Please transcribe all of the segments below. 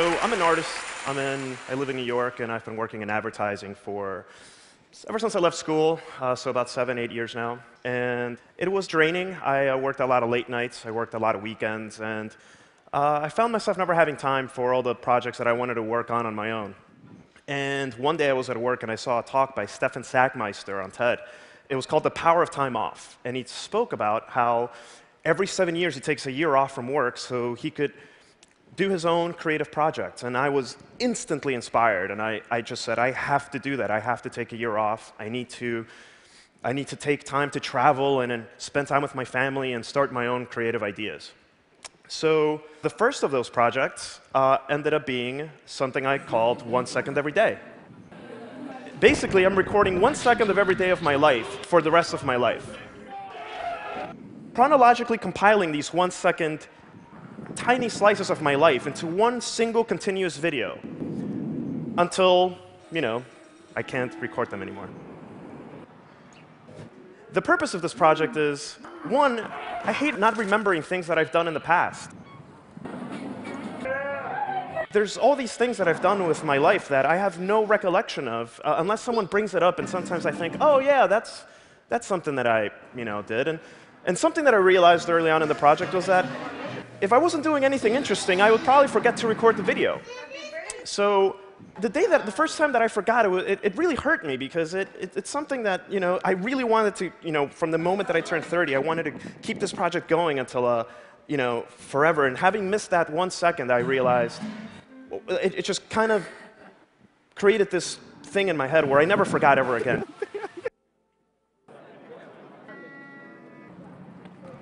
So I'm an artist. I live in New York, and I've been working in advertising ever since I left school, so about 7, 8 years now. And it was draining. I worked a lot of late nights. I worked a lot of weekends. And I found myself never having time for all the projects that I wanted to work on my own. And one day I was at work, and I saw a talk by Stefan Sackmeister on TED. It was called The Power of Time Off. And he spoke about how every 7 years he takes a year off from work so he could do his own creative projects. And I was instantly inspired, and I just said, I have to do that. I have to take a year off. I need to take time to travel and spend time with my family and start my own creative ideas. So the first of those projects ended up being something I called 1 second every day. Basically, I'm recording 1 second of every day of my life for the rest of my life. Chronologically compiling these 1 second tiny slices of my life into one single continuous video until, I can't record them anymore. The purpose of this project is, one, I hate not remembering things that I've done in the past. There's all these things that I've done with my life that I have no recollection of unless someone brings it up, and sometimes I think, oh yeah, that's something that I did. And something that I realized early on in the project was that if I wasn't doing anything interesting, I would probably forget to record the video. So the first time that I forgot, it really hurt me, because it's something that I really wanted to, from the moment that I turned 30, I wanted to keep this project going until forever. And having missed that 1 second, I realized it just kind of created this thing in my head where I never forgot ever again.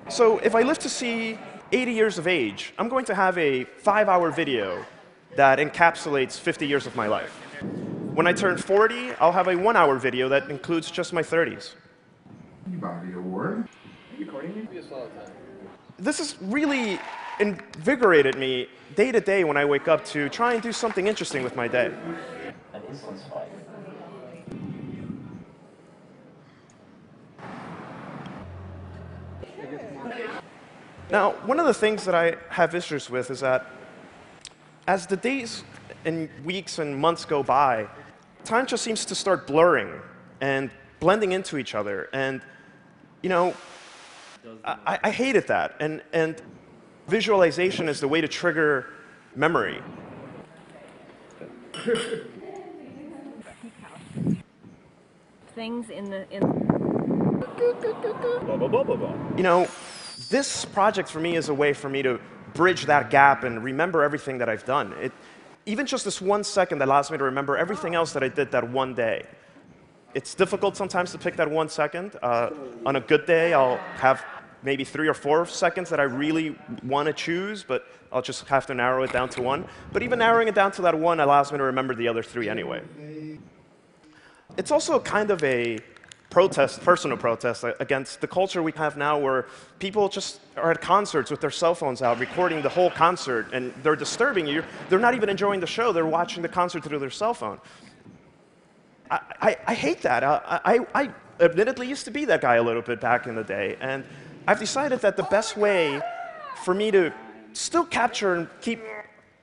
So if I live to see 80 years of age, I'm going to have a 5-hour video that encapsulates 50 years of my life. When I turn 40, I'll have a 1-hour video that includes just my 30s. This has really invigorated me day to day when I wake up to try and do something interesting with my day. Now, one of the things that I have issues with is that as the days and weeks and months go by, time just seems to start blurring and blending into each other. And, I hated that. And visualization is the way to trigger memory. Things in the This project for me is a way for me to bridge that gap and remember everything that I've done. Even just this 1 second allows me to remember everything else that I did that one day. It's difficult sometimes to pick that 1 second. On a good day, I'll have maybe 3 or 4 seconds that I really want to choose, but I'll just have to narrow it down to 1. But even narrowing it down to that 1 allows me to remember the other 3 anyway. It's also kind of a personal protest against the culture we have now, where people just are at concerts with their cell phones out, recording the whole concert, and they're disturbing you. They're not even enjoying the show. They're watching the concert through their cell phone. I hate that. I admittedly used to be that guy a little bit back in the day, and I've decided that the best way for me to still capture and keep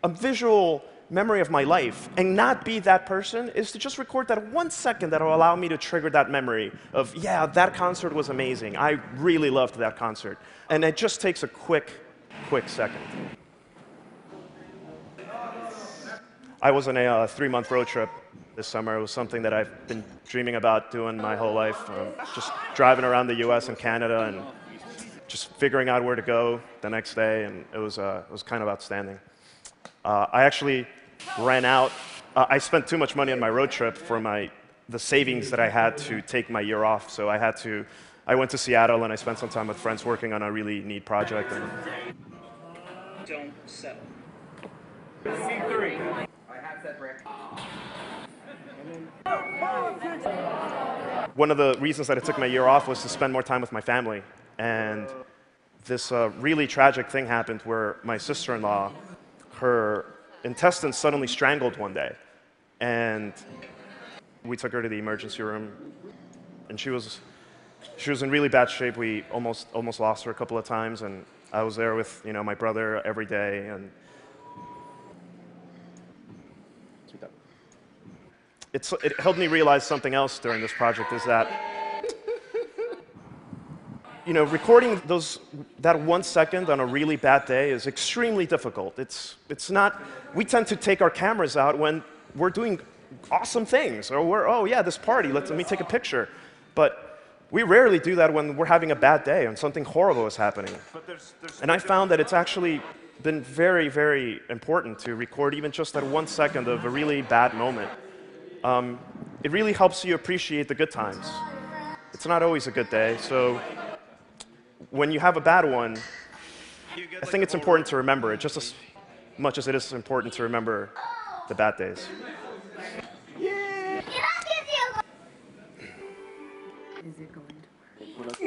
a visual memory of my life and not be that person is to just record that 1 second that will allow me to trigger that memory of, yeah, that concert was amazing. I really loved that concert. And it just takes a quick second. I was on a 3-month road trip this summer. It was something that I've been dreaming about doing my whole life. Just driving around the US and Canada and just figuring out where to go the next day, and it was kind of outstanding. I actually ran out. I spent too much money on my road trip for the savings that I had to take my year off. So I went to Seattle, and I spent some time with friends working on a really neat project. Don't settle. C3. I have said brick. One of the reasons that I took my year off was to spend more time with my family. And this really tragic thing happened where my sister-in-law, her intestines suddenly strangled one day. And we took her to the emergency room, and she was in really bad shape. We almost lost her a couple of times, and I was there with my brother every day. And It helped me realize something else during this project is that, recording that 1 second on a really bad day is extremely difficult. It's not, we tend to take our cameras out when we're doing awesome things, or oh yeah, this party, let me take a picture. But we rarely do that when we're having a bad day and something horrible is happening. And I found that it's actually been very, very important to record even just that 1 second of a really bad moment. It really helps you appreciate the good times. It's not always a good day, so when you have a bad one, I think it's important to remember it just as much as it is important to remember the bad days. Is it going to work?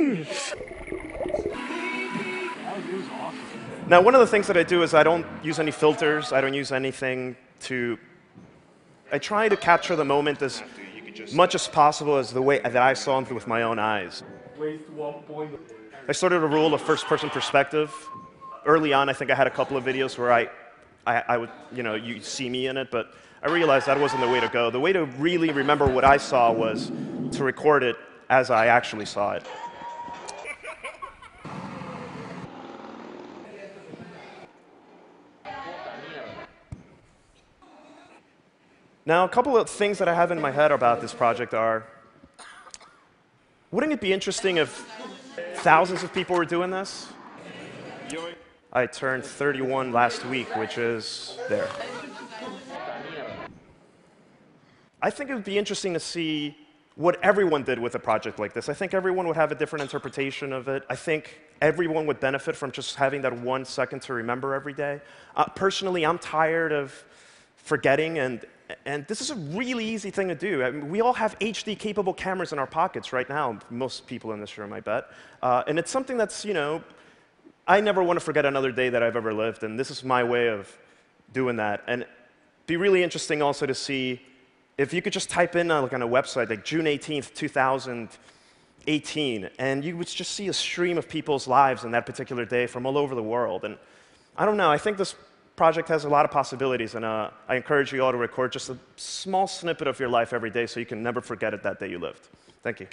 Now, one of the things that I do is I don't use any filters. I don't use anything to... I try to capture the moment as much as possible as the way that I saw it with my own eyes. I started a rule of first-person perspective. Early on, I think I had a couple of videos where I would, you see me in it, but I realized that wasn't the way to go. The way to really remember what I saw was to record it as I actually saw it. Now, a couple of things that I have in my head about this project are, wouldn't it be interesting if thousands of people were doing this? I turned 31 last week, which is there. I think it would be interesting to see what everyone did with a project like this. I think everyone would have a different interpretation of it. I think everyone would benefit from just having that 1 second to remember every day. Personally, I'm tired of forgetting, and this is a really easy thing to do. I mean, we all have HD-capable cameras in our pockets right now, most people in this room, I bet. And it's something that's, I never want to forget another day that I've ever lived, and this is my way of doing that. And it'd be really interesting also to see if you could just type in on a website like June 18th, 2018, and you would just see a stream of people's lives in that particular day from all over the world. And I don't know, I think this project has a lot of possibilities, and I encourage you all to record just a small snippet of your life every day so you can never forget it that day you lived. Thank you.